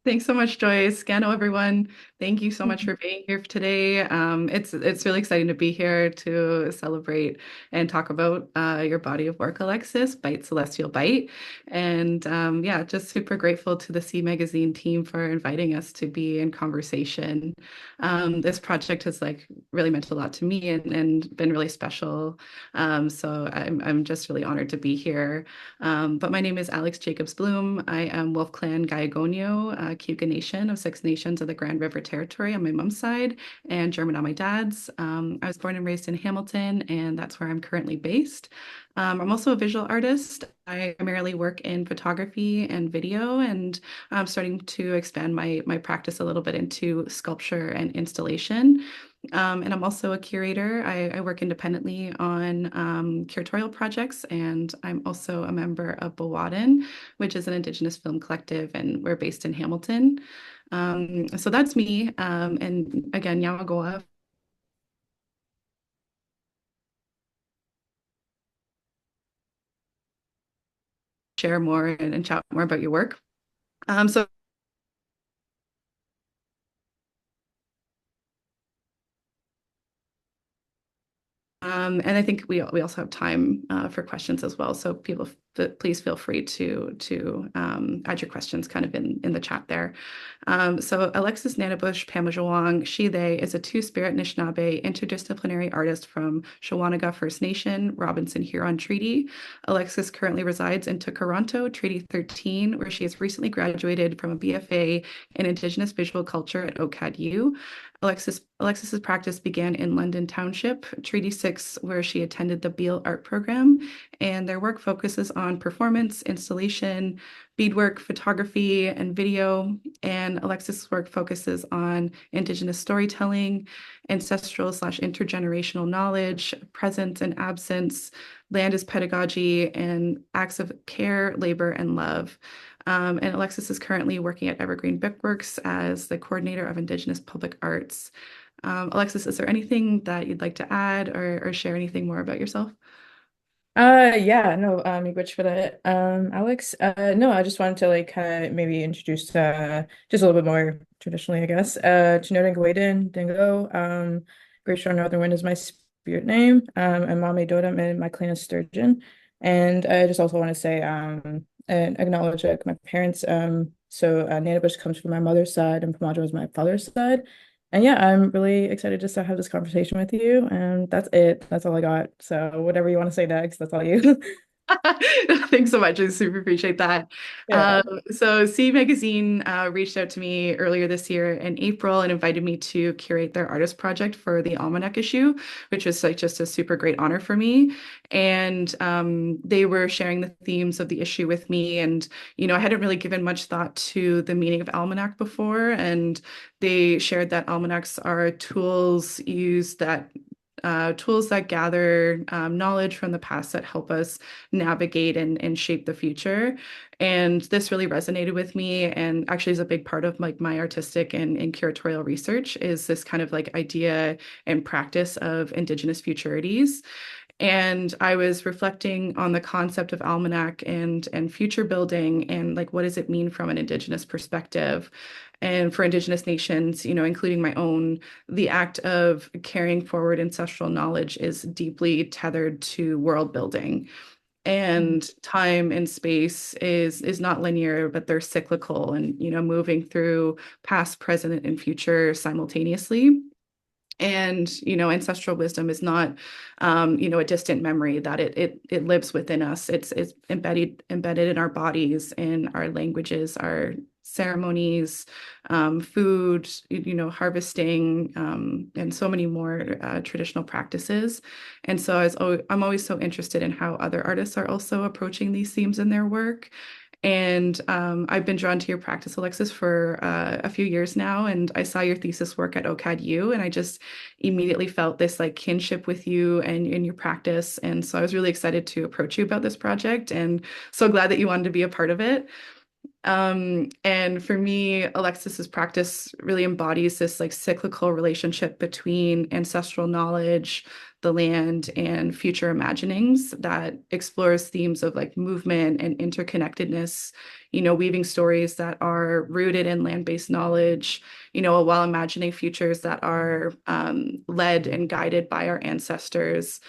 Thanks so much, Joyce. Gano, everyone. Thank you so much for being here today. It's really exciting to be here to celebrate and talk about your body of work, Alexis, Bite Celestial Bite. And yeah, just super grateful to the C Magazine team for inviting us to be in conversation. This project has like really meant a lot to me and been really special. So I'm just really honored to be here. But my name is Alex Jacobs-Blum. I am Wolf Clan Gayogohó, Cayuga Nation of Six Nations of the Grand River Territory on my mom's side, and German on my dad's. I was born and raised in Hamilton, and that's where I'm currently based. I'm also a visual artist. I primarily work in photography and video, and I'm starting to expand my practice a little bit into sculpture and installation. And I'm also a curator. I work independently on curatorial projects, and I'm also a member of Bawadin, which is an Indigenous film collective, and we're based in Hamilton. So that's me. And again, Yamagoa. Share more and chat more about your work. So and I think we also have time for questions as well. So people, please feel free to add your questions kind of in the chat there. So Alexis Nanibush-Pamajewong, she, they, is a Two-Spirit Anishinaabe interdisciplinary artist from Shawanaga First Nation, Robinson Huron Treaty. Alexis currently resides in Toronto, Treaty 13, where she has recently graduated from a BFA in Indigenous Visual Culture at OCAD-U. Alexis's practice began in London Township, Treaty 6, where she attended the Beale Art Program, and their work focuses on performance, installation, beadwork, photography, and video. And Alexis's work focuses on Indigenous storytelling, ancestral/intergenerational knowledge, presence and absence, land as pedagogy, and acts of care, labor, and love. And Alexis is currently working at Evergreen Brickworks as the coordinator of Indigenous public arts. Alexis, is there anything that you'd like to add or share anything more about yourself? Yeah, no, good for that. Alex, no, I just wanted to like kind of maybe introduce just a little bit more traditionally, I guess. Chinoden Gwaden Dingo, Great Strong Northern Wind is my spirit name. And Mame Dodam and my clan is Sturgeon. And I just also want to say and acknowledge like my parents. So Nanibush comes from my mother's side and Pamajo is my father's side. And yeah, I'm really excited just to have this conversation with you. And that's it. That's all I got. So whatever you want to say next, that's all you. Thanks so much. I super appreciate that. Yeah. So C Magazine reached out to me earlier this year in April and invited me to curate their artist project for the Almanac issue, which was like just a super great honor for me. And they were sharing the themes of the issue with me. And, I hadn't really given much thought to the meaning of almanac before. And they shared that almanacs are tools that gather knowledge from the past that help us navigate and shape the future. And this really resonated with me and actually is a big part of like my artistic and curatorial research is this kind of like idea and practice of Indigenous futurities. And I was reflecting on the concept of almanac and future building and like what does it mean from an Indigenous perspective. And for Indigenous nations, including my own, the act of carrying forward ancestral knowledge is deeply tethered to world building. And time and space is not linear, but they're cyclical and, moving through past, present, and future simultaneously. And ancestral wisdom is not a distant memory that it lives within us. It's embedded in our bodies, in our languages, our ceremonies, food, harvesting, and so many more traditional practices. And so I'm always so interested in how other artists are also approaching these themes in their work. And I've been drawn to your practice, Alexis, for a few years now. And I saw your thesis work at OCAD-U, and I just immediately felt this like kinship with you and in your practice. And so I was really excited to approach you about this project and so glad that you wanted to be a part of it. And for me, Alexis's practice really embodies this like cyclical relationship between ancestral knowledge, the land, and future imaginings that explores themes of like movement and interconnectedness, weaving stories that are rooted in land-based knowledge, while imagining futures that are led and guided by our ancestors,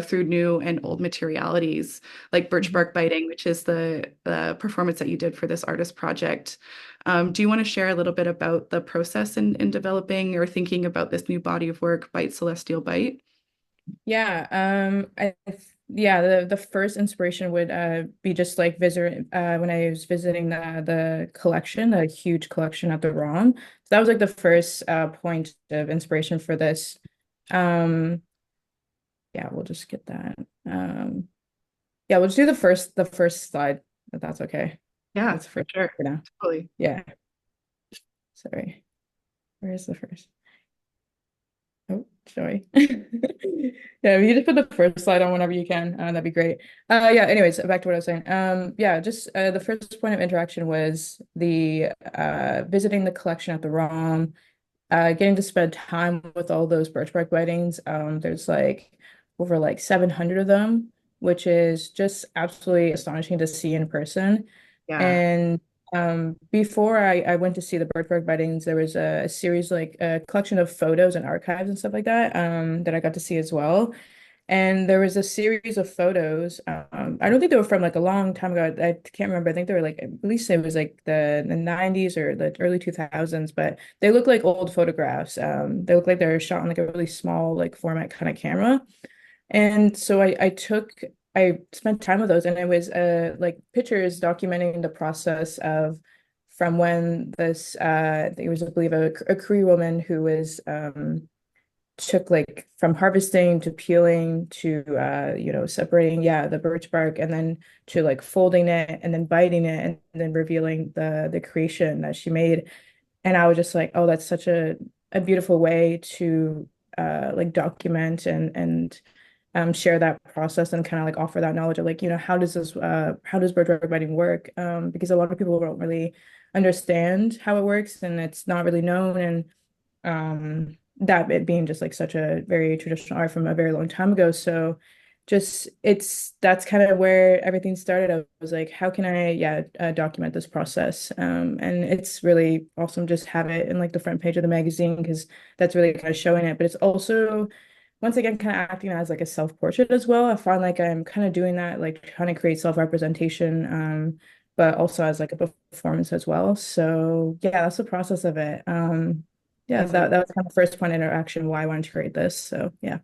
through new and old materialities, like birch Mhm. bark biting, which is the performance that you did for this artist project. Do you want to share a little bit about the process in developing or thinking about this new body of work, Bite Celestial Bite? Yeah, yeah, the first inspiration would be just like when I was visiting the collection, a huge collection at the ROM. So that was like the first point of inspiration for this. Um, yeah, we'll just get that. Yeah, we'll just do the first slide, if that's okay. Yeah, That's the for first sure. for now. Totally. Yeah, sorry. Where is the first? Oh, sorry. Yeah, if you just put the first slide on whenever you can, that'd be great. Yeah, anyways, back to what I was saying. Yeah, just the first point of interaction was the visiting the collection at the ROM, getting to spend time with all those birch bark weddings. There's like over like 700 of them, which is just absolutely astonishing to see in person. Yeah. And before I went to see the birch bark weddings, there was a series, like a collection of photos and archives and stuff like that, that I got to see as well. And there was a series of photos. I don't think they were from like a long time ago. I can't remember. I think they were like, at least it was like the 90s or the early 2000s, but they look like old photographs. They look like they're shot on like a really small like format kind of camera. And so I spent time with those, and it was like pictures documenting the process of from when this there was, I believe, a Cree woman who was took like from harvesting to peeling to separating, yeah, the birch bark, and then to like folding it and then biting it and then revealing the creation that she made. And I was just like, oh, that's such a beautiful way to like document and share that process and kind of like offer that knowledge of like, how does bird drug writing work? Because a lot of people don't really understand how it works, and it's not really known. And that it being just like such a very traditional art from a very long time ago. So just that's kind of where everything started. I was like, how can I, yeah, document this process? And it's really awesome just have it in like the front page of the magazine, because that's really kind of showing it. But it's also once again kind of acting as like a self-portrait as well. I find like I'm kind of doing that, like trying to create self-representation, but also as like a performance as well. So yeah, that's the process of it. Yeah, Amazing. that was kind of the first point of interaction why I wanted to create this. So yeah.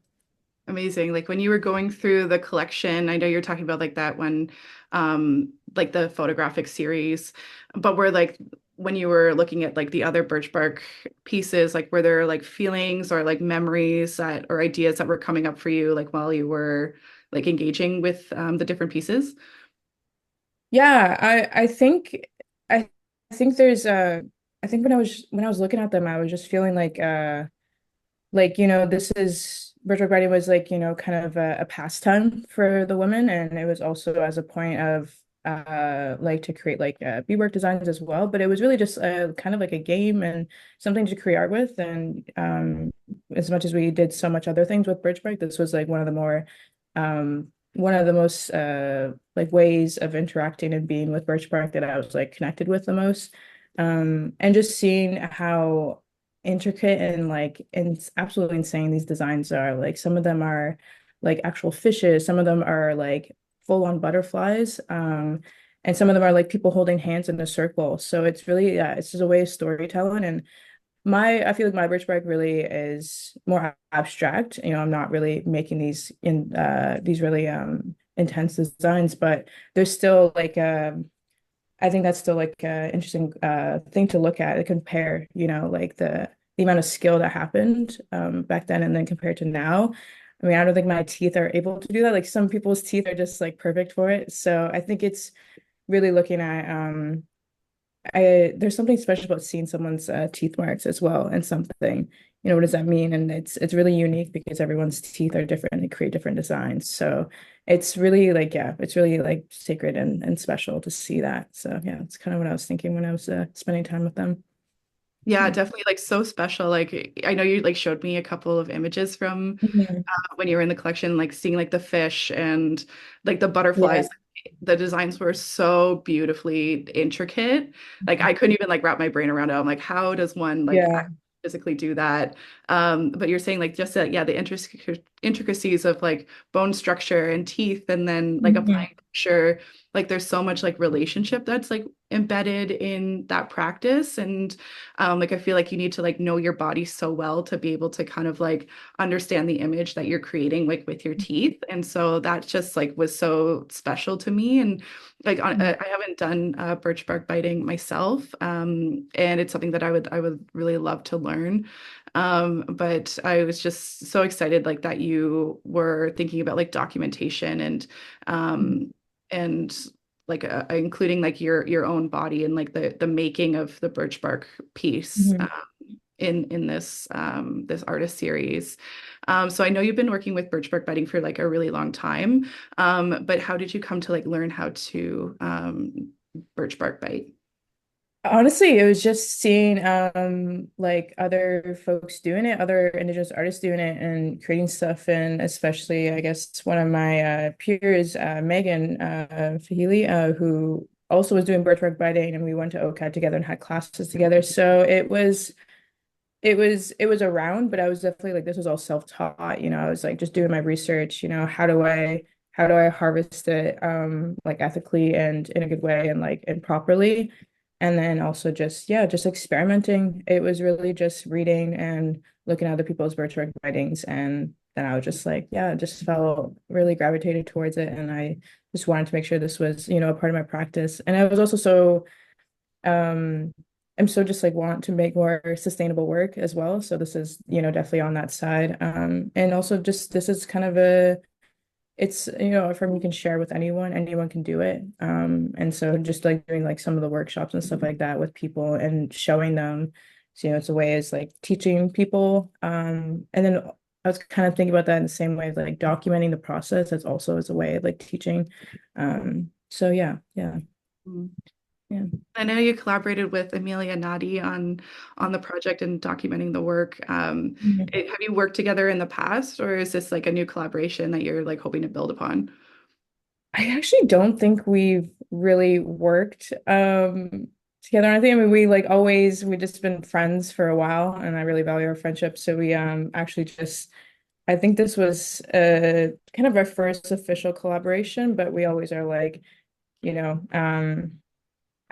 Amazing. Like when you were going through the collection, I know you're talking about like that one, like the photographic series, but were like when you were looking at like the other birch bark pieces, like were there like feelings or like memories that or ideas that were coming up for you like while you were like engaging with the different pieces? Yeah, I think there's I think when I was looking at them, I was just feeling like this is virtual writing was like kind of a pastime for the women, and it was also as a point of like to create like beadwork designs as well. But it was really just kind of like a game and something to create art with. And as much as we did so much other things with Bridgeback, this was like one of the most like ways of interacting and being with Birch Bark that I was like connected with the most. And just seeing how intricate and absolutely insane these designs are. Like some of them are like actual fishes, some of them are like full-on butterflies, and some of them are like people holding hands in a circle. So it's really, yeah, it's just a way of storytelling. And I feel like my birch bark really is more abstract. I'm not really making these really intense designs, but there's still like I think that's still like a interesting thing to look at and compare, like the amount of skill that happened back then and then compared to now. I mean, I don't think my teeth are able to do that. Like some people's teeth are just like perfect for it. So I think it's really looking at I there's something special about seeing someone's teeth marks as well, and something, what does that mean? And it's really unique because everyone's teeth are different and create different designs. So it's really like, yeah, it's really like sacred and special to see that. So yeah, it's kind of what I was thinking when I was spending time with them. Yeah, definitely like so special. Like I know you like showed me a couple of images from Mhm. when you were in the collection, like seeing like the fish and like the butterflies. Yeah. The designs were so beautifully intricate. Like I couldn't even like wrap my brain around it. I'm like, how does one like Yeah. physically do that? But you're saying like just yeah, the intricacies of like bone structure and teeth, and then like Mhm. applying pressure. Like there's so much like relationship that's like embedded in that practice, and like I feel like you need to like know your body so well to be able to kind of like understand the image that you're creating like with your teeth. And so that just like was so special to me. And like Mhm. I haven't done birch bark biting myself, and it's something that I would really love to learn. But I was just so excited like that you were thinking about like documentation and like including like your own body and like the making of the birch bark piece Mhm. in this this artist series. So I know you've been working with birch bark biting for like a really long time, but how did you come to like learn how to birch bark bite? Honestly, it was just seeing like other folks doing it, other Indigenous artists doing it and creating stuff. And especially, I guess one of my peers, Megan Fahili, who also was doing birthmark biting, and we went to OCAD together and had classes together. So it was around, but I was definitely like this was all self-taught, I was like just doing my research, how do I harvest it like ethically and in a good way and like and properly. And then also just yeah, just experimenting. It was really just reading and looking at other people's birthmark writings, and then I was just like, yeah, just felt really gravitated towards it. And I just wanted to make sure this was, a part of my practice. And I was also so um, I'm so just like want to make more sustainable work as well. So this is, definitely on that side. And also just this is kind of it's, a firm you can share with anyone, anyone can do it. And so just like doing like some of the workshops and stuff like that with people and showing them, so, it's a way is like teaching people. And then I was kind of thinking about that in the same way, like documenting the process as also as a way of like teaching. So yeah, yeah, yeah. I know you collaborated with Amelia Nadi on the project and documenting the work. Have you worked together in the past, or is this like a new collaboration that you're like hoping to build upon? I actually don't think we've really worked together on anything. I mean, we like always we just been friends for a while, and I really value our friendship. So we actually just I think this was kind of our first official collaboration, but we always are like, you know,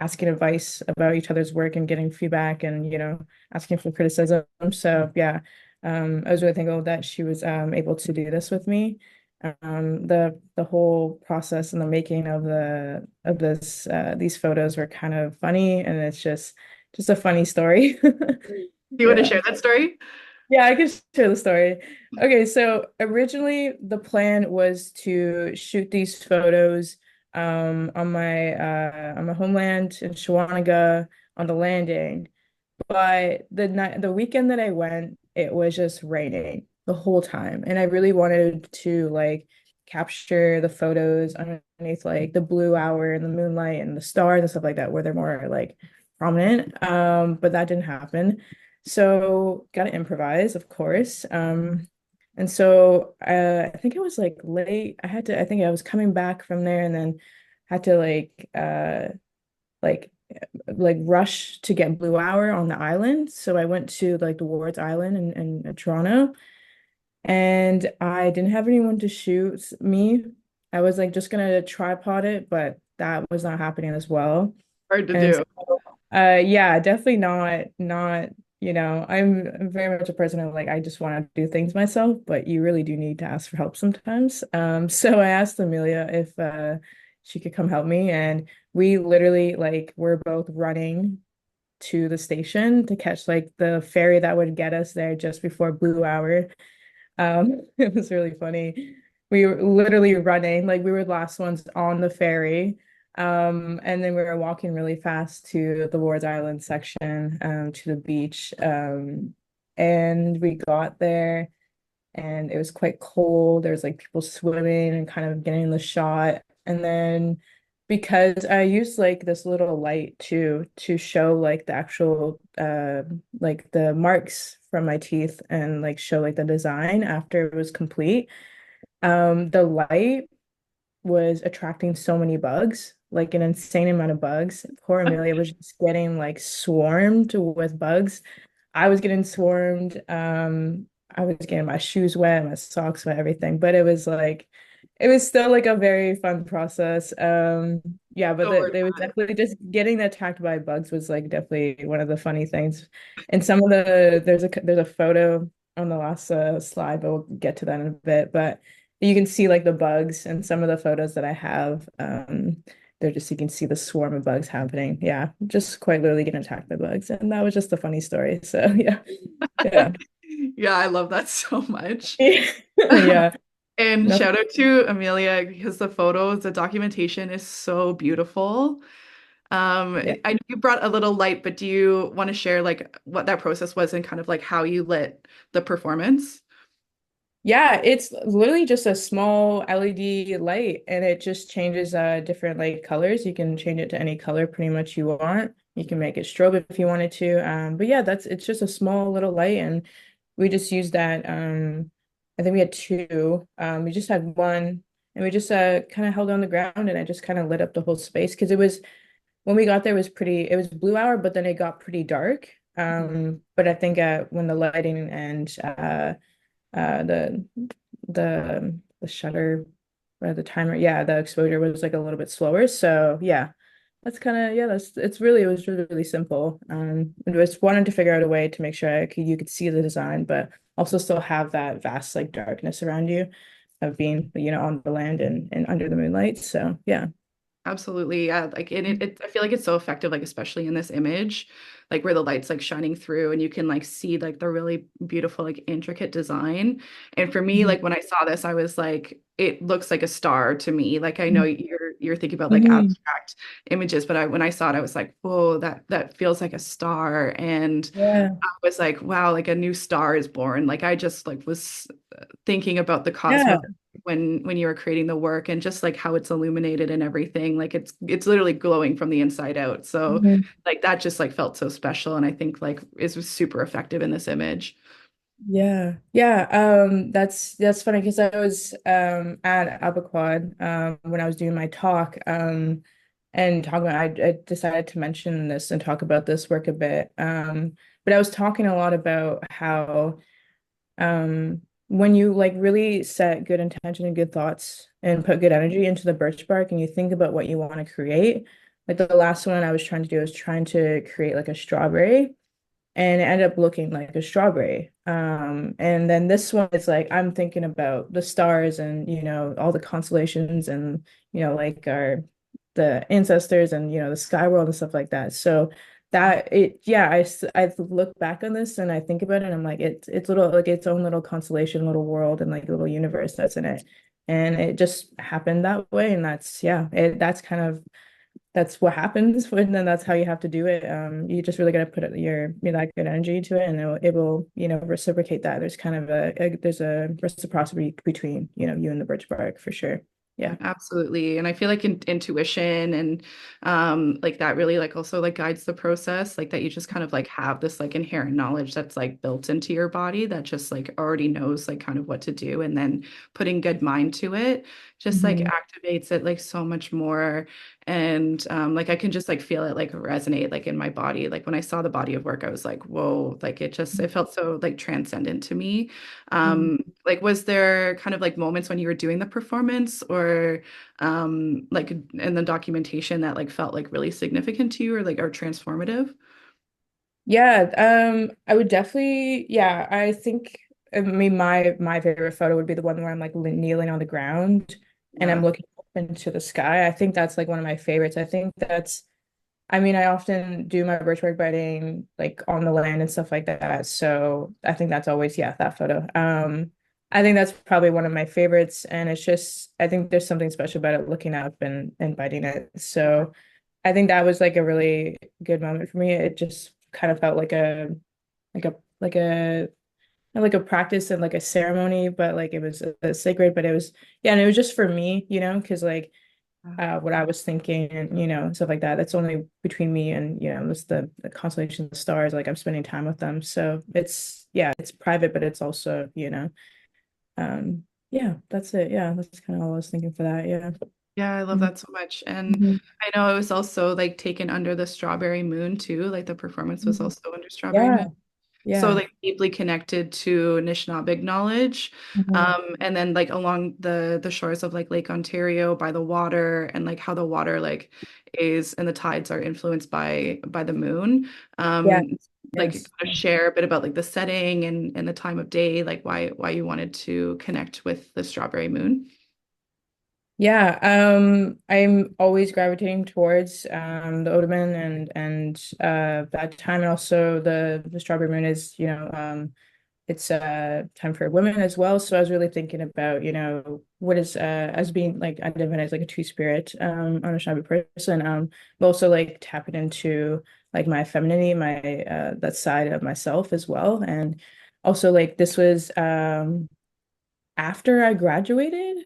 asking advice about each other's work and getting feedback and, asking for criticism. So yeah, I was really thankful that she was able to do this with me. The whole process and the making of this these photos were kind of funny, and it's just a funny story. Do you want to Yeah. share that story? Yeah, I can share the story. Okay, so originally the plan was to shoot these photos on my homeland in Shawanaga on the landing. But the weekend that I went, it was just raining the whole time. And I really wanted to like capture the photos underneath like the blue hour and the moonlight and the stars and stuff like that, where they're more like prominent. But that didn't happen. So gotta improvise, of course. And so I think it was like late. I think I was coming back from there and then had to like rush to get Blue Hour on the island. So I went to like the Wards Island in Toronto, and I didn't have anyone to shoot me. I was like just gonna tripod it, but that was not happening as well. Hard to And do. so, yeah, definitely not, I'm very much a person of like I just want to do things myself, but you really do need to ask for help sometimes. So I asked Amelia if she could come help me, and we literally like we're both running to the station to catch like the ferry that would get us there just before Blue Hour. It was really funny. We were literally running, like we were the last ones on the ferry. And then we were walking really fast to the Wards Island section, to the beach. And we got there and it was quite cold. There was like people swimming and kind of getting the shot. And then because I used like this little light to show like the actual like the marks from my teeth and like show like the design after it was complete. The light was attracting so many bugs, like an insane amount of bugs. Poor Amelia was just getting like swarmed with bugs. I was getting swarmed. I was getting my shoes wet, my socks wet, everything. But it was like, it was still like a very fun process. Yeah, but So they was worth definitely just getting attacked by bugs was like definitely one of the funny things. And some of there's a photo on the last slide, but we'll get to that in a bit. But you can see like the bugs and some of the photos that I have. They're just you can see the swarm of bugs happening. Yeah, just quite literally getting attacked by bugs. And that was just a funny story. So yeah. Yeah. it. Yeah, I love that so much. Yeah. And No, shout out to Amelia because the photos, the documentation is so beautiful. yeah. I know you brought a little light, but do you want to share like what that process was and kind of like how you lit the performance? Yeah, it's literally just a small LED light and it just changes different like colors. You can change it to any color pretty much you want. You can make it strobe if you wanted to. But yeah, that's it's just a small little light and we just used that. I think we had two. We just had one and we just kind of held on the ground and it just kind of lit up the whole space because it was when we got there it was blue hour, but then it got pretty dark. But I think when the lighting and uh the the shutter or the timer, yeah, the exposure was like a little bit slower. So yeah, that's kind of yeah, that's it was really, really simple. I just wanted to figure out a way to make sure you could see the design, but also still have that vast like darkness around you of being, on the land and under the moonlight. So yeah. Absolutely. Yeah. Like I feel like it's so effective, like especially in this image, like where the light's like shining through and you can like see like the really beautiful, like intricate design. And for me, Mhm. like when I saw this, I was like, it looks like a star to me. Like I know you're thinking about like Mhm. abstract images, but when I saw it, I was like, whoa, that feels like a star. And Yeah. I was like, wow, like a new star is born. Like I just like was thinking about the Yeah. cosmos when you were creating the work and just like how it's illuminated and everything. Like it's literally glowing from the inside out. So Mhm. like that just like felt so special. And I think like it was super effective in this image. Yeah. Yeah. That's funny because I was at Aberquad when I was doing my talk and talking about I decided to mention this and talk about this work a bit. But I was talking a lot about how when you like really set good intention and good thoughts and put good energy into the birch bark and you think about what you want to create, like the last one I was trying to do was trying to create like a strawberry and it ended up looking like a strawberry. And then this one is like I'm thinking about the stars and all the constellations and like our the ancestors and the sky world and stuff like that. So that it yeah, I look back on this and I think about it and I'm like it's little like its own little constellation, little world and like a little universe that's in it. And it just happened that way and that's yeah, that's kind of that's what happens and then that's how you have to do it. You just really got to put that good energy into it and it will reciprocate that. There's kind of there's a reciprocity between you and the birch bark for sure. Yeah. Absolutely. And I feel like intuition and like that really like also like guides the process, like that you just kind of like have this like inherent knowledge that's like built into your body that just like already knows like kind of what to do. And then putting good mind to it just like Mhm. activates it like so much more. And like I can just like feel it like resonate like in my body. Like when I saw the body of work, I was like, whoa, like it felt so like transcendent to me. Mhm. Like, was there kind of like moments when you were doing the performance or like in the documentation that like felt like really significant to you or like are transformative? Yeah, I would definitely, yeah, I think I mean my favorite photo would be the one where I'm like kneeling on the ground and I'm Yeah. looking up into the sky. I think that's like one of my favorites. I think that's I mean, I often do my birchbark biting like on the land and stuff like that. So I think that's always, yeah, that photo. I think that's probably one of my favorites. And it's just, I think there's something special about it looking up and biting it. So I think that was like a really good moment for me. It just kind of felt like like a, like a, like a practice and like a ceremony, but like it was sacred, but it was, yeah, and it was just for me, because like, what I was thinking and stuff like that. That's only between me and just the constellation of the stars. Like I'm spending time with them, so it's yeah, it's private, but it's also yeah, that's it. Yeah, that's kind of all I was thinking for that. Yeah. Yeah, I love Mhm. that so much. And Mhm. I know it was also like taken under the Strawberry Moon too. Like the performance was Mhm. also under Strawberry Yeah, Moon. So yeah. like deeply connected to Anishinaabeg knowledge. Mhm. And then like along the shores of like Lake Ontario by the water and like how the water like is and the tides are influenced by the moon. Yeah. Like Yes. kind of share a bit about like the setting and the time of day, like why you wanted to connect with the Strawberry Moon. Yeah, I'm always gravitating towards the Otoman and that time, and also the Strawberry Moon is it's time for women as well. So I was really thinking about what is as being like identified as like a two-spirit Anishinaabe person, but also like tapping into like my femininity, my that side of myself as well, and also like this was after I graduated.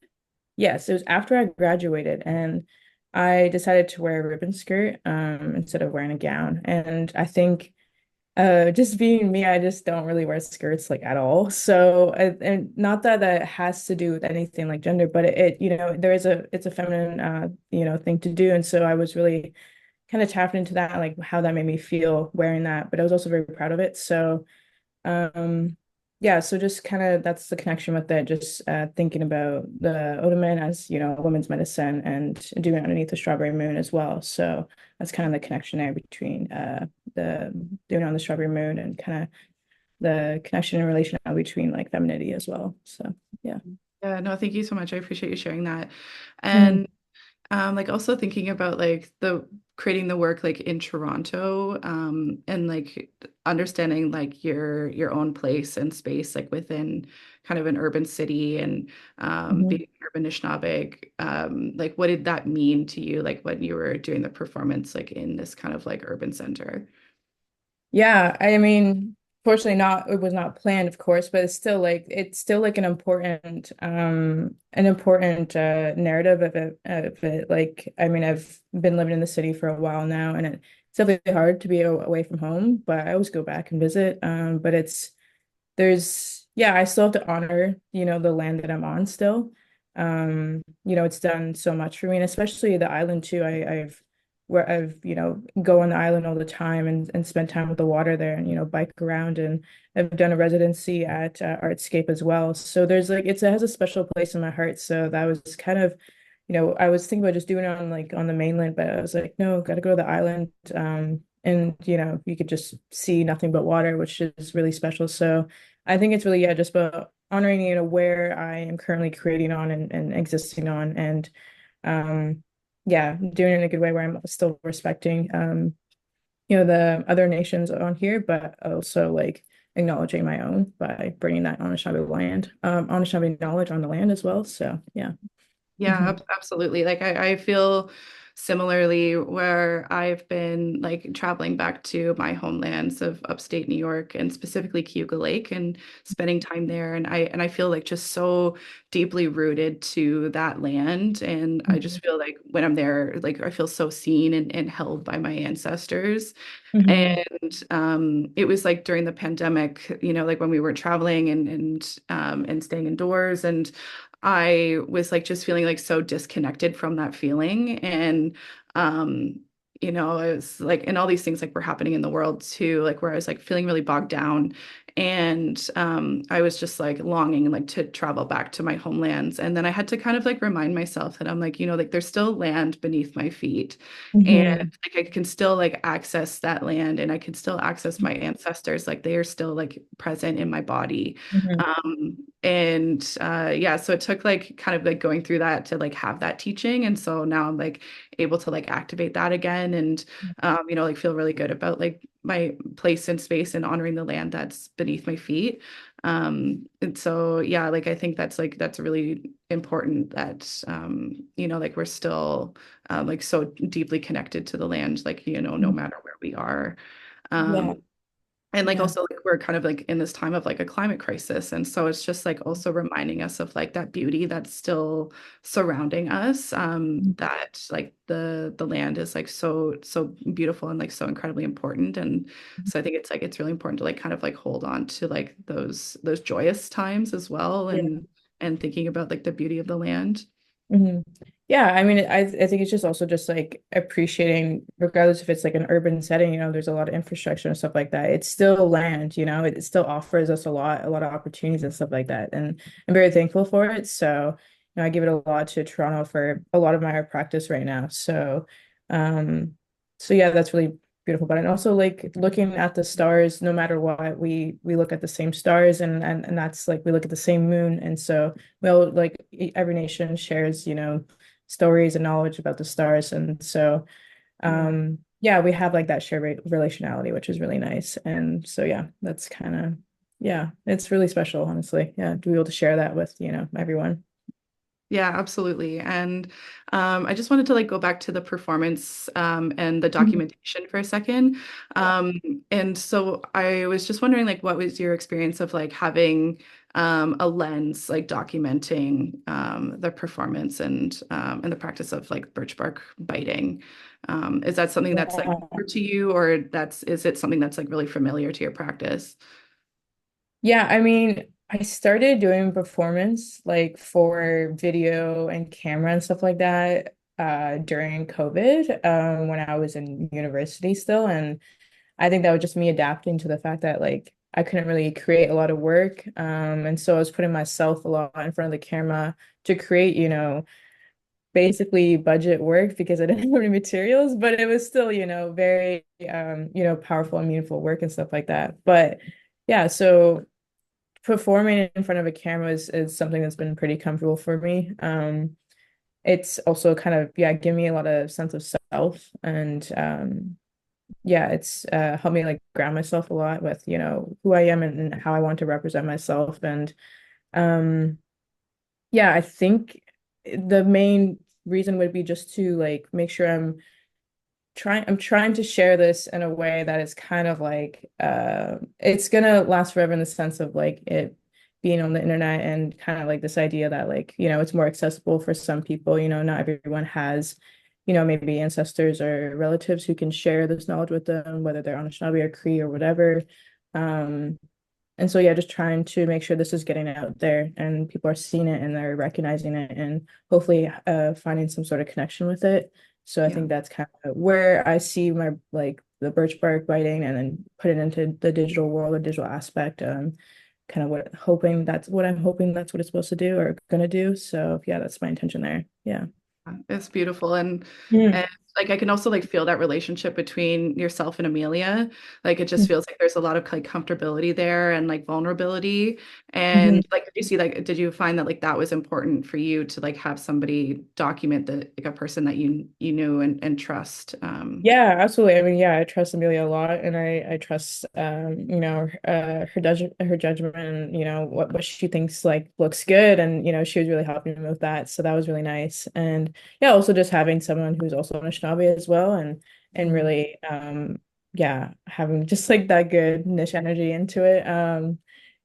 Yes, it was after I graduated and I decided to wear a ribbon skirt instead of wearing a gown. And I think just being me, I just don't really wear skirts like at all. So and not that that has to do with anything like gender, but there is it's a feminine thing to do. And so I was really kind of tapped into that, like how that made me feel wearing that. But I was also very proud of it. So yeah, so just kind of that's the connection with it, just thinking about the Otoman as, women's medicine and doing it underneath the strawberry moon as well. So that's kind of the connection there between the doing it on the strawberry moon and kind of the connection and relation between like femininity as well. So yeah. Yeah, no, thank you so much. I appreciate you sharing that. Mhm. And like also thinking about like the creating the work like in Toronto, and like understanding like your own place and space like within kind of an urban city and Mhm. being urban Anishinaabeg, like what did that mean to you like when you were doing the performance like in this kind of like urban center? Yeah, I mean, fortunately not it was not planned, of course, but it's still like an important narrative of it. Like I mean, I've been living in the city for a while now and it's definitely hard to be away from home, but I always go back and visit. But I still have to honor, the land that I'm on still. It's done so much for me, and especially the island too. I've go on the island all the time and spend time with the water there and bike around, and I've done a residency at Artscape as well. So there's like it has a special place in my heart. So that was kind of, I was thinking about just doing it on like on the mainland, but I was like, no, got to go to the island. And you could just see nothing but water, which is really special. So I think it's really, yeah, just about honoring, where I am currently creating on and existing on and yeah, doing it in a good way where I'm still respecting the other nations on here, but also like acknowledging my own by bringing that Anishinaabe Anishinaabe knowledge on the land as well. So yeah. Yeah, Mhm. absolutely. Like I feel similarly where I've been like traveling back to my homelands of upstate New York and specifically Cayuga Lake and spending time there. And I feel like just so deeply rooted to that land. And I just feel like when I'm there, like I feel so seen and held by my ancestors. Mhm. And it was like during the pandemic, like when we were traveling and staying indoors, and I was like just feeling like so disconnected from that feeling. And um, it was like, and all these things like were happening in the world too, like where I was like feeling really bogged down. And I was just like longing like to travel back to my homelands. And then I had to kind of like remind myself that I'm like, like there's still land beneath my feet. And Mhm. like I can still like access that land and I can still access my ancestors. Like they are still like present in my body. Mhm. And yeah, so it took like kind of like going through that to like have that teaching. And so now I'm like able to like activate that again and like feel really good about like my place in space and honoring the land that's beneath my feet. And so yeah, like I think that's really important that like we're still like so deeply connected to the land, like no Mhm. matter where we are. Yeah. Um And like Yeah. also like we're kind of like in this time of like a climate crisis. And so it's just like also reminding us of like that beauty that's still surrounding us, that like the land is like so beautiful and like so incredibly important. And so I think it's like it's really important to like kind of like hold on to like those joyous times as well, Yeah. and thinking about like the beauty of the land. Hmm. Yeah, I mean, I think it's just also just like appreciating, regardless if it's like an urban setting, there's a lot of infrastructure and stuff like that. It's still land, it still offers us a lot of opportunities and stuff like that. And I'm very thankful for it. So, I give it a lot to Toronto for a lot of my art practice right now. Um, so yeah, that's really beautiful. But and also like looking at the stars, no matter what, we look at the same stars, and that's like we look at the same moon. And so well, like every nation shares, stories and knowledge about the stars. And so, Yeah. yeah, we have like that shared relationality, which is really nice. And so, yeah, that's kind of, yeah, it's really special, honestly. Yeah, to be able to share that with, everyone. Yeah, absolutely. And I just wanted to like go back to the performance, and the Mhm. documentation for a second. Yeah. Um, and so I was just wondering like what was your experience of like having a lens like documenting the performance and the practice of like birch bark biting. Is that something that's like Yeah. new to you, or is it something that's like really familiar to your practice? Yeah, I mean, I started doing performance like for video and camera and stuff like that during COVID, when I was in university still. And I think that was just me adapting to the fact that like I couldn't really create a lot of work. And so I was putting myself a lot in front of the camera to create, basically budget work because I didn't have any materials, but it was still, very powerful and meaningful work and stuff like that. But yeah, so performing in front of a camera is something that's been pretty comfortable for me. It's also kind of, yeah, give me a lot of sense of self. And yeah, it's helped me like ground myself a lot with, who I am and how I want to represent myself. And um yeah, I think the main reason would be just to like make sure I'm trying to share this in a way that is kind of like it's gonna last forever in the sense of like it being on the internet and kind of like this idea that like, it's more accessible for some people, not everyone has, maybe ancestors or relatives who can share this knowledge with them, whether they're Anishinaabe or Cree or whatever. Um, and so yeah, just trying to make sure this is getting out there and people are seeing it and they're recognizing it and hopefully finding some sort of connection with it. So I Yeah. think that's kind of where I see my like the birch bark biting and then put it into the digital world, the digital aspect. Kind of what I'm hoping that's what it's supposed to do or gonna do. So yeah, that's my intention there. Yeah. It's beautiful. And Mm. like I can also like feel that relationship between yourself and Amelia. Like it just Mhm. feels like there's a lot of like comfortability there and like vulnerability. And Mhm. like did you find that like that was important for you to like have somebody document that like a person that you knew and trust? Yeah, absolutely. I mean, yeah, I trust Amelia a lot, and I trust her judgment, and what she thinks like looks good, and she was really helping me with that, so that was really nice. And yeah, also just having someone who's also Anishinaabe as well, and Mhm. really yeah, having just like that good niche energy into it.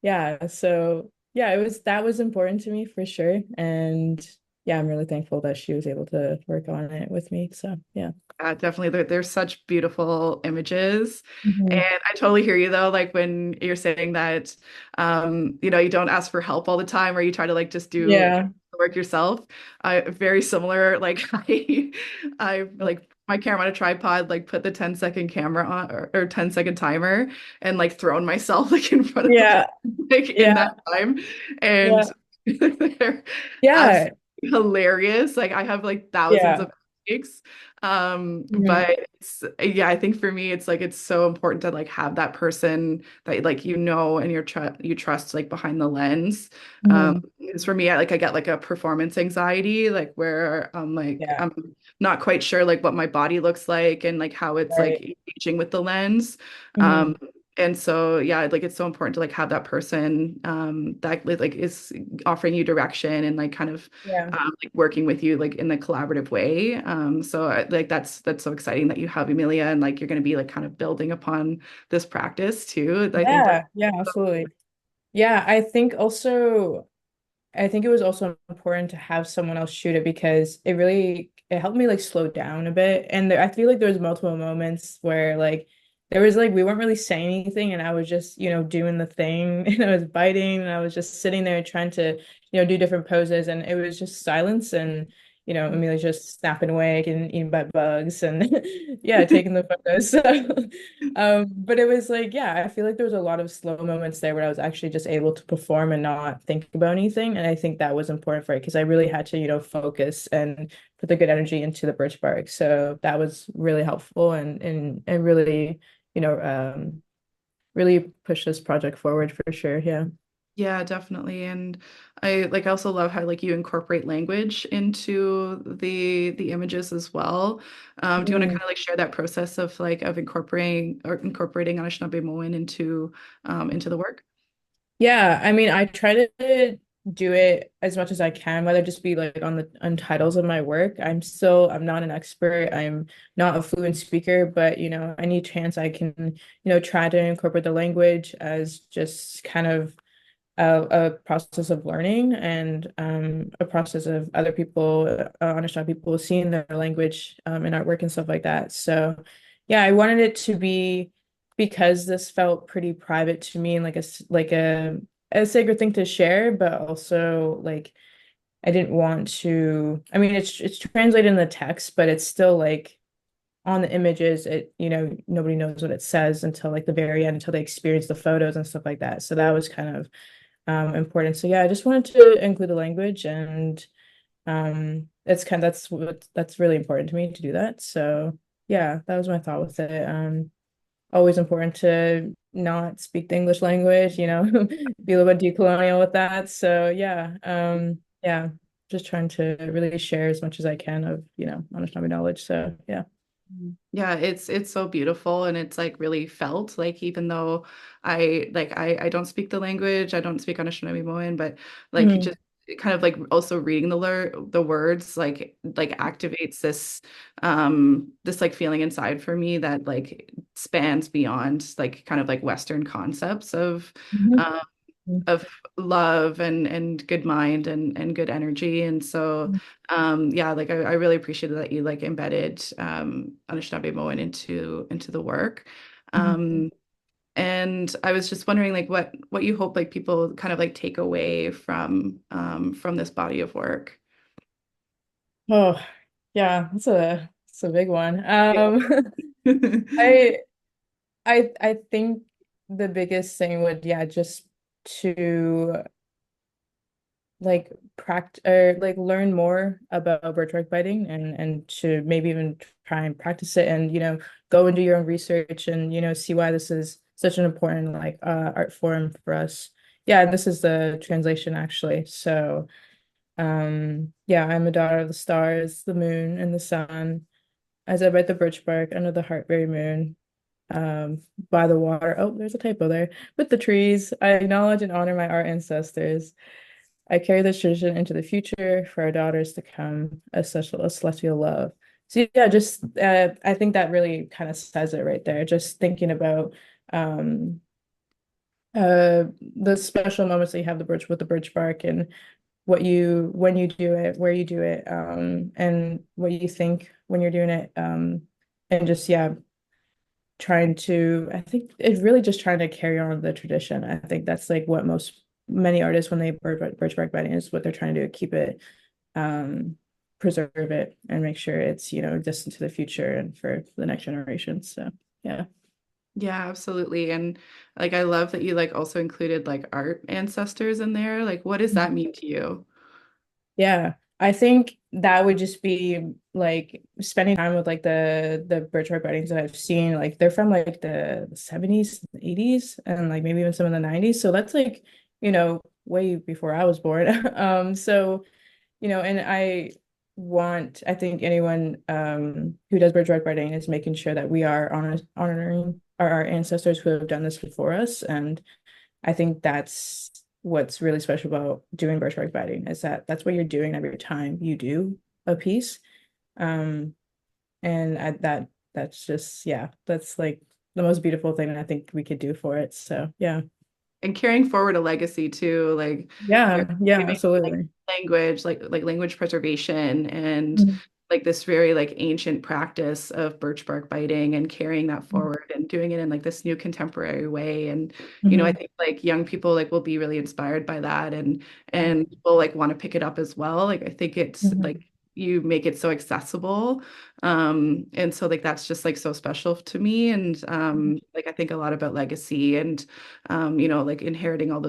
Yeah, so yeah, that was important to me for sure, and yeah, I'm really thankful that she was able to work on it with me. So yeah. Definitely. There's such beautiful images. And Mhm. I totally hear you though, like when you're saying that you don't ask for help all the time or you try to like just do Yeah. the work yourself. I very similar. Like I like my camera on a tripod, like put the 10-second camera on or 10-second timer and like thrown myself like in front of the Yeah. camera, like in Yeah. that time. And Yeah. they're Yeah. absolutely hilarious. Like I have like thousands Yeah. of takes. Mhm. But it's yeah, I think for me it's like it's so important to like have that person that like and you trust like behind the lens. Mhm. Because for me, I get like a performance anxiety, like where Yeah. I'm not quite sure like what my body looks like and like how it's like Right. engaging with the lens. Um, Mhm. And so yeah, like it's so important to like have that person that like is offering you direction and like kind of Yeah. like working with you like in the collaborative way. So like that's so exciting that you have Amelia and like you're going to be like kind of building upon this practice too. I think that's Yeah, yeah, absolutely. Yeah, I think it was also important to have someone else shoot it because it helped me like slow down a bit. And I feel like there was multiple moments where like there was like we weren't really saying anything and I was just, doing the thing and I was biting and I was just sitting there trying to, do different poses and it was just silence and Amelia's just snapping away and eating by bugs and yeah, taking the photos. But it was like, yeah, I feel like there was a lot of slow moments there where I was actually just able to perform and not think about anything. And I think that was important for it because I really had to, focus and put the good energy into the birch bark. So that was really helpful and really, you know, um, really pushed this project forward for sure. Yeah. Yeah, definitely. And I also love how like you incorporate language into the images as well. Do you want to Mm. kind of like share that process of like of incorporating Anishinaabe into the work? Yeah, I mean, I try to do it as much as I can, whether it just be like on titles of my work. I'm not an expert. I'm not a fluent speaker, but any chance I can, try to incorporate the language as just kind of a process of learning and a process of other people, Anishinaabe people seeing their language in artwork and stuff like that. So yeah, I wanted it to be because this felt pretty private to me and like a sacred thing to share, but also like I didn't want to. I mean, it's translated in the text, but it's still like on the images. Nobody knows what it says until like the very end, until they experience the photos and stuff like that. So that was kind of important. So yeah, I just wanted to include the language and that's really important to me to do that. So yeah, that was my thought with it. Always important to not speak the English language, be a little bit decolonial with that. So yeah, just trying to really share as much as I can of, Anishinaabe knowledge. So yeah. Yeah, it's so beautiful and it's like really felt like even though I don't speak the language, I don't speak Anishinaabe, but like Mhm. just kind of like also reading the words like activates this like feeling inside for me that like spans beyond like kind of like Western concepts Mhm. um of love and good mind and good energy. And so yeah, like I really appreciated that you like embedded Anishinaabe into the work. Mhm. Um and I was just wondering like what you hope like people kind of like take away from this body of work. Oh, yeah, that's a big one. Yeah. I I think the biggest thing would, yeah, just to like practice or like learn more about birchbark biting and to maybe even try and practice it and go and do your own research and see why this is such an important like art form for us. Yeah, and this is the translation actually. So yeah, I'm a daughter of the stars, the moon, and the sun. As I bite the birch bark under the heartberry moon, by the water. Oh, there's a typo there. With the trees, I acknowledge and honor my art ancestors. I carry this tradition into the future for our daughters to come, a celestial love. So yeah, just I think that really kind of says it right there. Just thinking about um the special moments that you have with the birch bark and when you do it, where you do it, and what you think when you're doing it. And just yeah, I think it's really just trying to carry on the tradition. I think that's like what many artists when they birch bark bedding is what they're trying to do, keep it, um, preserve it and make sure it's, just into the future and for the next generation. So yeah. Yeah, absolutely. And like I love that you like also included like art ancestors in there. Like what does that mean to you? Yeah, I think that would just be like spending time with like the birch bark weddings that I've seen. Like they're from like the 70s, 80s, and like maybe even some in the 90s. So that's like, way before I was born. So, and I think anyone who does birch bark wedding is making sure that we are honoring are our ancestors who have done this before us. And I think that's what's really special about doing birchbark biting is that that's what you're doing every time you do a piece. Um, and that's just, yeah, that's like the most beautiful thing I think we could do for it. So yeah. And carrying forward a legacy too, like you're Yeah, yeah, giving like absolutely. language, like language preservation and Mhm. like this very like ancient practice of birch bark biting and carrying that forward and doing it in like this new contemporary way. And I Mhm. think like young people like will be really inspired by that Yeah. and will like want to pick it up as well. Like I think it's like Mhm. you make it so accessible. And so like that's just like so special to me. And like I think a lot about legacy and like inheriting all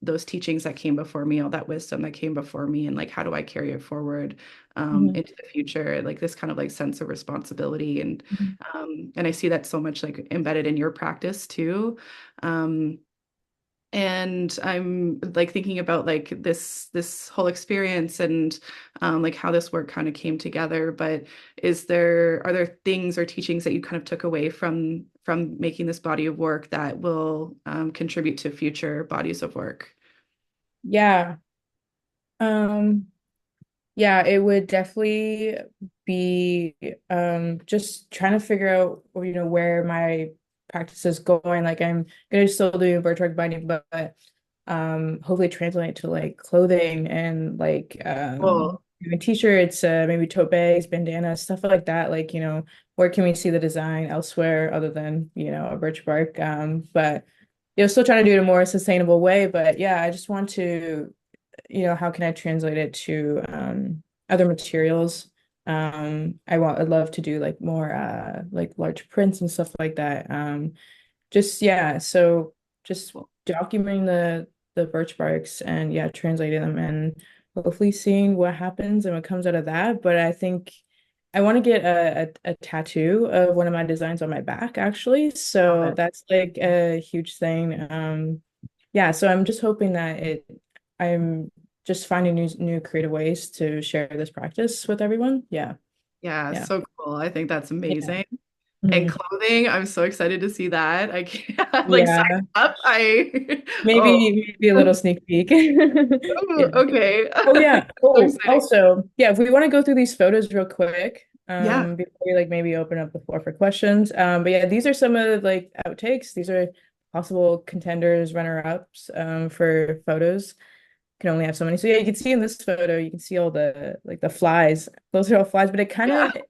those teachings that came before me, all that wisdom that came before me, and like how do I carry it forward Mhm. into the future, like this kind of like sense of responsibility Mhm. and I see that so much like embedded in your practice too. Um, and I'm like thinking about like this whole experience and like how this work kind of came together. But are there things or teachings that you kind of took away from making this body of work that will contribute to future bodies of work? Yeah. Um, yeah, it would definitely be just trying to figure out, where my practice is going. Like I'm gonna still do birchbark binding, but hopefully translate to like clothing and like Well, even t-shirts, maybe tote bags, bandanas, stuff like that. Like, where can we see the design elsewhere other than, a birch bark? But still trying to do it in a more sustainable way. But yeah, I just want to how can I translate it to other materials? I'd love to do like more like large prints and stuff like that. Just yeah, so just well, documenting the birch barks and yeah, translating them and hopefully seeing what happens and what comes out of that. But I think I want to get a tattoo of one of my designs on my back actually. love So it. that's like a huge thing. Yeah, so I'm just hoping that I'm just finding new creative ways to share this practice with everyone. Yeah, Yeah, yeah, so cool. I think that's yeah. amazing. And Mhm. clothing, I'm so excited to see that. I can't like sign Yeah, up. I oh, maybe a little sneak peek. ooh, Yeah. okay. Oh yeah. So Oh, exciting. also, yeah, if we want to go through these photos real quick, Yeah. before we like maybe open up the floor for questions. But yeah, these are some of like outtakes. These are possible contenders, runner-ups, for photos. Can only have so many. So yeah, you can see in this photo, you can see all the like the flies. Those are all flies, but it kind Yeah. of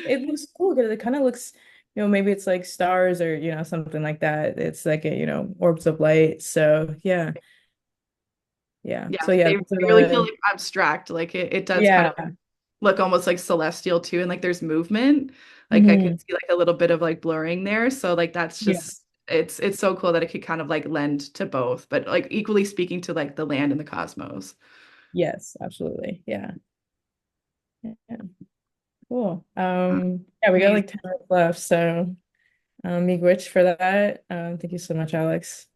it looks cool because it kind of looks, maybe it's like stars or something like that. It's like a, orbs of light. So yeah, yeah. Yeah. So yeah, They those are really feel the like abstract. Like it does kind of yeah. look almost like celestial too. And like there's movement. Like I could Hmm. see like a little bit of like blurring there. So like that's Yeah. just it's so cool that it could kind of like lend to both, but like equally speaking to like the land and the cosmos. Yes, absolutely. Yeah. Yeah. Cool. Uh, Yeah, we got Amazing. like 10 minutes left. So miigwech for that. Thank you so much, Alex.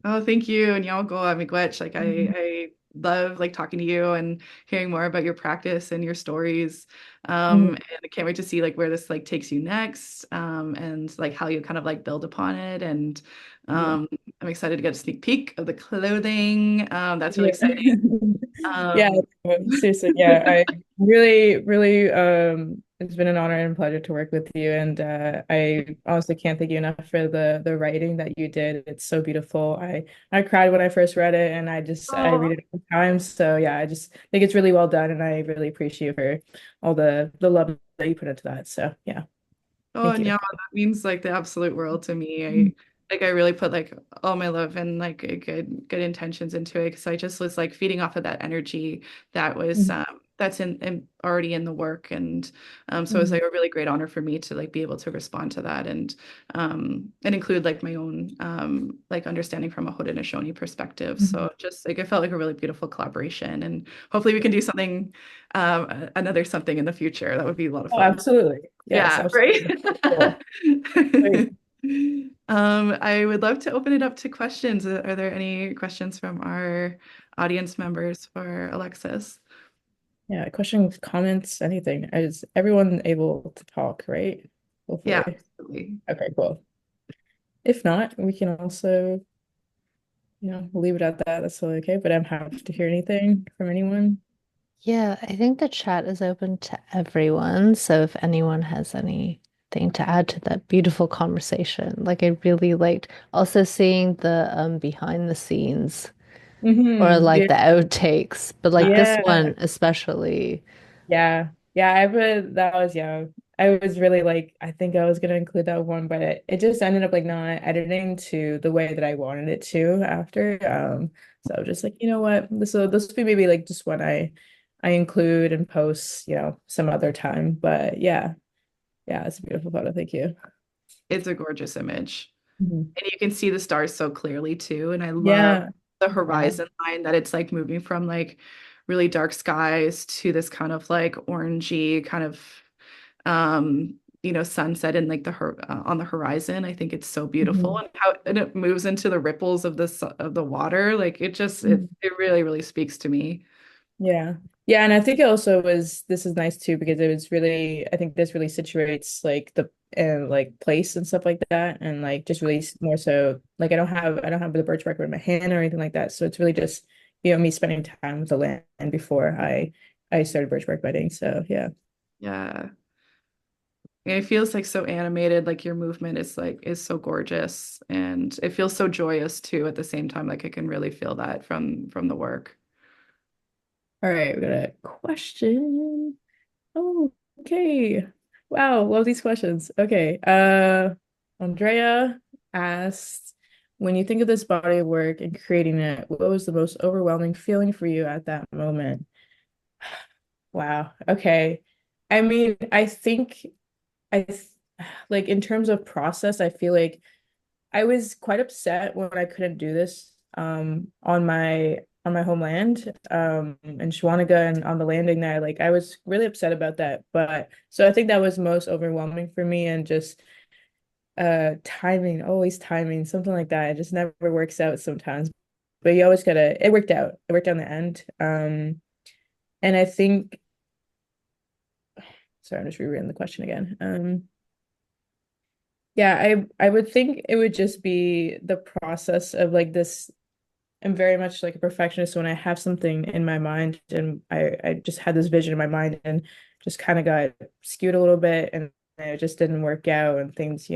Oh, thank you. And y'all go miigwech. Like Mhm. I love like talking to you and hearing more about your practice and your stories. Mhm. And I can't wait to see like where this like takes you next. And like how you kind of like build upon it. And Yeah. I'm excited to get a sneak peek of the clothing. That's really Yeah. exciting. Yeah, Um, seriously. Yeah, I really, really, it's been an honor and pleasure to work with you. And I honestly can't thank you enough for the writing that you did. It's so beautiful. I cried when I first read it and I read oh, it all the time. So yeah, I just think it's really well done and I really appreciate you for all the love that you put into that. So yeah, oh, thank and you. yeah, that means like the absolute world to me. Mhm. I really put like all my love and like good intentions into it because I just was like feeding off of that energy that was Mhm. that's in already in the work and so it was Mhm. like a really great honor for me to like be able to respond to that and include like my own like understanding from a Haudenosaunee perspective. Mhm. So just like it felt like a really beautiful collaboration and hopefully we can do something another something in the future. That would be a lot of Oh, fun. absolutely. Yes, Yeah, right. absolutely. Cool. Great. I would love to open it up to questions. Are there any questions from our audience members for Alexis? Yeah, questions, comments, anything. Is everyone able to talk, right? Yeah, Hopefully. absolutely. Okay, cool. If not, we can also, leave it at that. That's totally okay. But I'm happy to hear anything from anyone. Yeah, I think the chat is open to everyone. So if anyone has anything to add to that beautiful conversation, like I really liked also seeing the behind the scenes or like Yeah. the outtakes, but like this Yeah. one especially. Yeah. Yeah. That was, yeah. I was really like, I think I was going to include that one, but it just ended up like not editing to the way that I wanted it to after. So I was just like, you know what? This will be maybe like just one I include and post, some other time. But yeah. Yeah. It's a beautiful photo. Thank you. It's a gorgeous image. Mhm. And you can see the stars so clearly too. And I love Yeah. the Yeah. horizon line that it's like moving from like really dark skies to this kind of like orangey kind of sunset and like on the horizon. I think it's so beautiful Mhm. and how and it moves into the ripples of of the water. Like it just Mhm. it really really speaks to me. Yeah. Yeah, and I think it also was this is nice too because it was really I think this really situates like the like place and stuff like that and like just really more so like I don't have the birch bark in my hand or anything like that. So it's really just me spending time with the land before I started birch bark bedding. So yeah. Yeah. And it feels like so animated, like your movement is so gorgeous and it feels so joyous too at the same time. Like I can really feel that from the work. All right, we got a question. Oh, okay. Wow, love these questions. Okay. Andrea asked, when you think of this body of work and creating it, what was the most overwhelming feeling for you at that moment? Wow. Okay. I mean, I think I th- like in terms of process, I feel like I was quite upset when I couldn't do this on my homeland in Shawanaga and on the landing there. Like I was really upset about that. But so I think that was most overwhelming for me and just timing, always timing, something like that. It just never works out sometimes. But you always gotta it worked out. It worked out in the end. And I think sorry, I'm just rereading the question again. Yeah, I would think it would just be the process of like this. I'm very much like a perfectionist when I have something in my mind and I just had this vision in my mind and just kind of got skewed a little bit and it just didn't work out and things.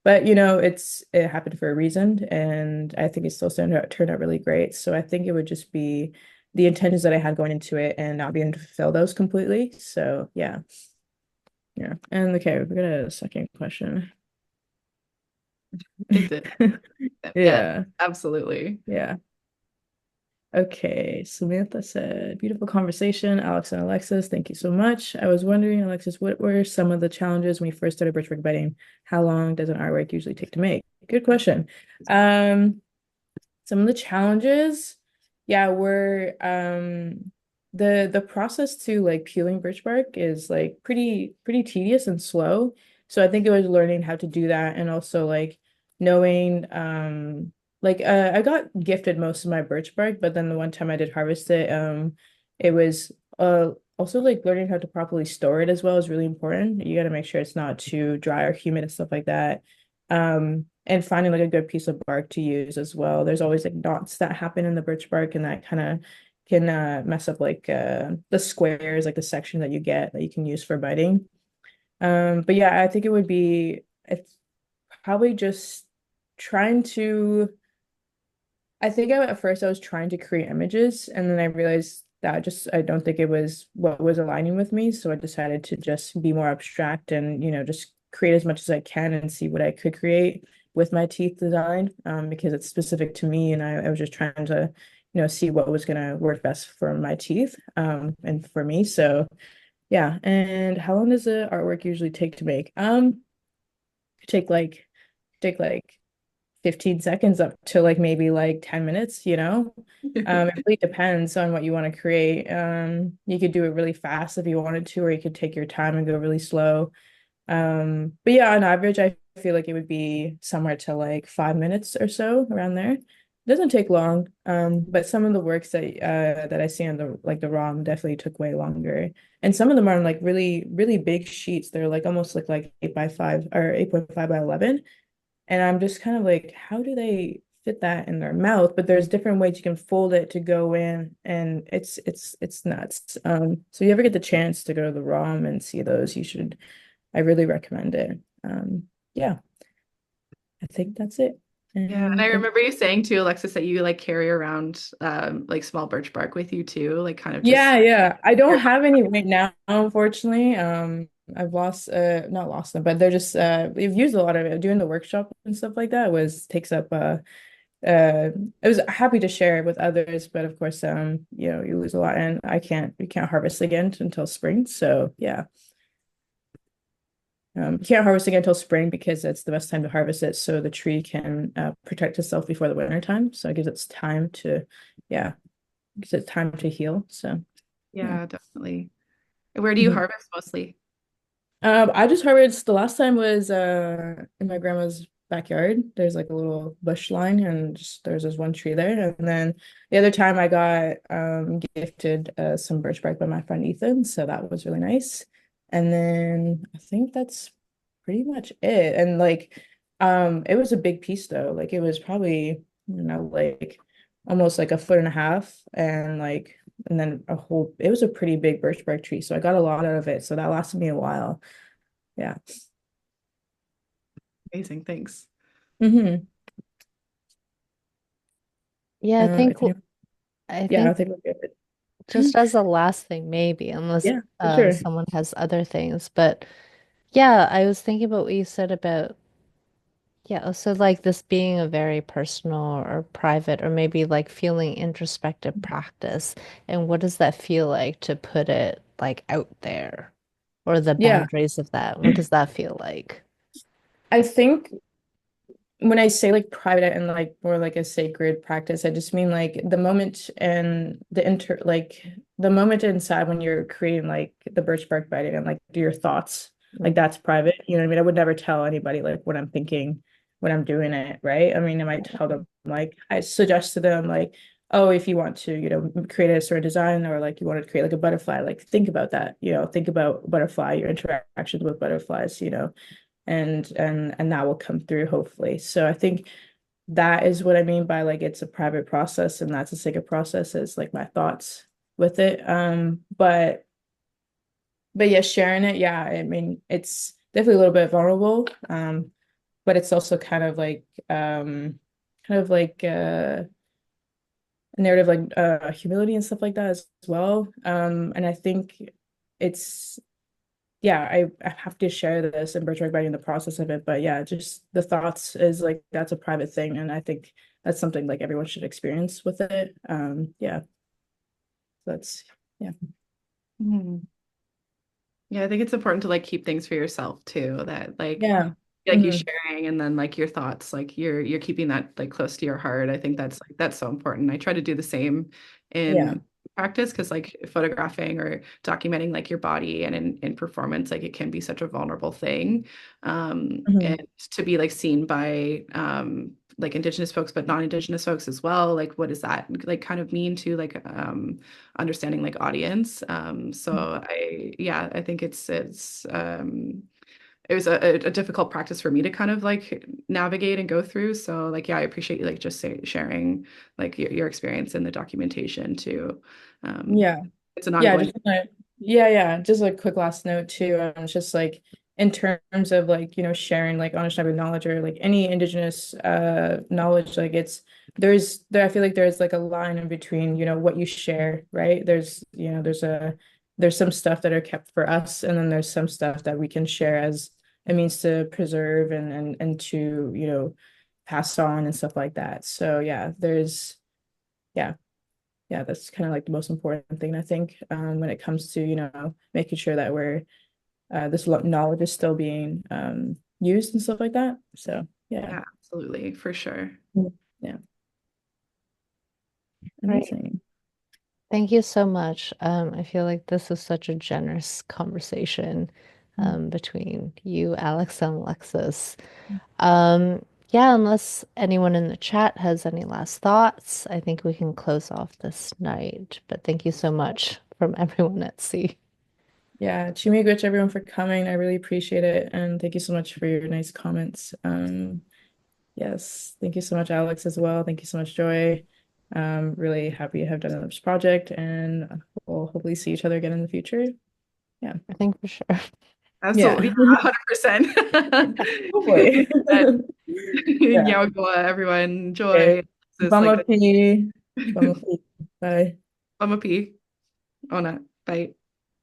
But it happened for a reason and I think it still turned out really great. So I think it would just be the intentions that I had going into it and not being able to fulfill those completely. So yeah. Yeah. And okay, we got a second question. It did. Yes, Yeah. absolutely. Yeah. Okay, Samantha said, beautiful conversation, Alex and Alexis. Thank you so much. I was wondering, Alexis, what were some of the challenges when you first started birchwork bedding? How long does an artwork usually take to make? Good question. Um, some of the challenges, yeah, were the process to like peeling birch bark is like pretty tedious and slow. So I think it was learning how to do that and also like knowing I got gifted most of my birch bark, but then the one time I did harvest it, it was also like learning how to properly store it as well is really important. You got to make sure it's not too dry or humid and stuff like that. And finding like a good piece of bark to use as well. There's always like knots that happen in the birch bark and that kind of can mess up like the squares, like the section that you get that you can use for biting. But yeah, I think it's probably just trying to I think at first I was trying to create images and then I realized that just I don't think it was what was aligning with me. So I decided to just be more abstract and, just create as much as I can and see what I could create with my teeth design because it's specific to me and I was just trying to, see what was gonna work best for my teeth and for me. So yeah. And how long does the artwork usually take to make? Take like take like 15 seconds up to like maybe like 10 minutes. It really depends on what you want to create. You could do it really fast if you wanted to, or you could take your time and go really slow. But yeah, on average, I feel like it would be somewhere to like 5 minutes or so around there. It doesn't take long. But some of the works that I see on the ROM definitely took way longer. And some of them are on like really, really big sheets. They're like almost like 8 by 5 or 8.5 by 11. And I'm just kind of like, how do they fit that in their mouth? But there's different ways you can fold it to go in, and it's nuts. So you ever get the chance to go to the ROM and see those, you should. I really recommend it. Yeah, I think that's it. Yeah, and And I thank remember you saying too, Alexis, that you like carry around like small birch bark with you too, like kind of just Yeah, yeah. I don't your have any right now, unfortunately. I've lost not lost them, but they're just we've used a lot of it. Doing the workshop and stuff like that was takes up I was happy to share it with others, but of course you lose a lot and we can't harvest again until spring. So yeah. You can't harvest again until spring because that's the best time to harvest it so the tree can protect itself before the winter time. So it gives it time to yeah, gives it time to heal. So yeah. yeah, definitely. And where do you Mhm. harvest mostly? I just harvested the last time was in my grandma's backyard. There's like a little bush line and just there's this one tree there. And then the other time I got gifted some birch bark by my friend Ethan, so that was really nice. And then I think that's pretty much it. And like it was a big piece though. Like it was probably, like almost like a foot and a half and like and then it was a pretty big birch bark tree. So I got a lot out of it. So that lasted me a while. Yeah. Amazing, thanks. Hmm. Yeah, I think If you, I yeah, I think think we're just good. as a last thing, maybe, unless Yeah, for sure. someone has other things. But yeah, I was thinking about what you said about, yeah, also like this being a very personal or private or maybe like feeling introspective practice. And what does that feel like to put it like out there or the Yeah. boundaries of that? What does that feel like? I think when I say like private and like more like a sacred practice, I just mean like the moment and the moment inside when you're creating like the birch bark biting and like do your thoughts, like that's private. You know what I mean? I would never tell anybody like what I'm thinking when I'm doing it, right? I mean, I might tell them like I suggest to them like, oh, if you want to, create a sort of design or like you want to create like a butterfly, like think about that, think about butterfly, your interactions with butterflies, and that will come through hopefully. So I think that is what I mean by like it's a private process and that's a sacred process is like my thoughts with it. But yeah, sharing it, yeah, I mean it's definitely a little bit vulnerable. But it's also kind of like a narrative like humility and stuff like that as well. And I think it's yeah, I have to share this and birthright writing the process of it. But yeah, just the thoughts is like that's a private thing. And I think that's something like everyone should experience with it. Yeah, that's yeah. Mhm. Yeah, I think it's important to like keep things for yourself too, that Yeah. like you Hmm. sharing and then like your thoughts, like you're keeping that like close to your heart. I think that's so important. I try to do the same Yeah. in practice because like photographing or documenting like your body and in performance, like it can be such a vulnerable thing. Hmm. And to be like seen by like Indigenous folks, but non-Indigenous folks as well. Like what does that like kind of mean to like understanding like audience? So yeah, I think it was a difficult practice for me to kind of like navigate and go through. So like, yeah, I appreciate you like just sharing like your experience in the documentation too. Um, Yeah. it's an Yeah, ongoing. yeah. Just a quick last note too. It's just like in terms of like, sharing like Anishinaabe knowledge or like any indigenous knowledge, like I feel like there's like a line in between, what you share, right? There's some stuff that are kept for us, and then there's some stuff that we can share as a means to preserve and to, pass on and stuff like that. So yeah, yeah, that's kind of like the most important thing I think when it comes to making sure that this knowledge is still being used and stuff like that. So yeah. Yeah, absolutely, for sure. Mm. Yeah, Right. amazing. Thank you so much. I feel like this is such a generous conversation Mm. between you, Alex, and Alexis. Um, yeah, unless anyone in the chat has any last thoughts, I think we can close off this night. But thank you so much from everyone at sea. Yeah, Chimigwich, everyone for coming. I really appreciate it, and thank you so much for your nice comments. Yes. Thank you so much, Alex, as well. Thank you so much, Joy. Really happy to have done this project, and we'll hopefully see each other again in the future. Yeah. I think for sure. Yeah. Absolutely, yeah, 100%. Hopefully. Yeah. Gayogohó, everyone. Okay. Joy. This like Bama P. Bama P. Bye. Pamapi. Ona. Bye.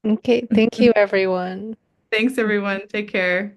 Okay, thank you, everyone. Thanks, everyone. Take care.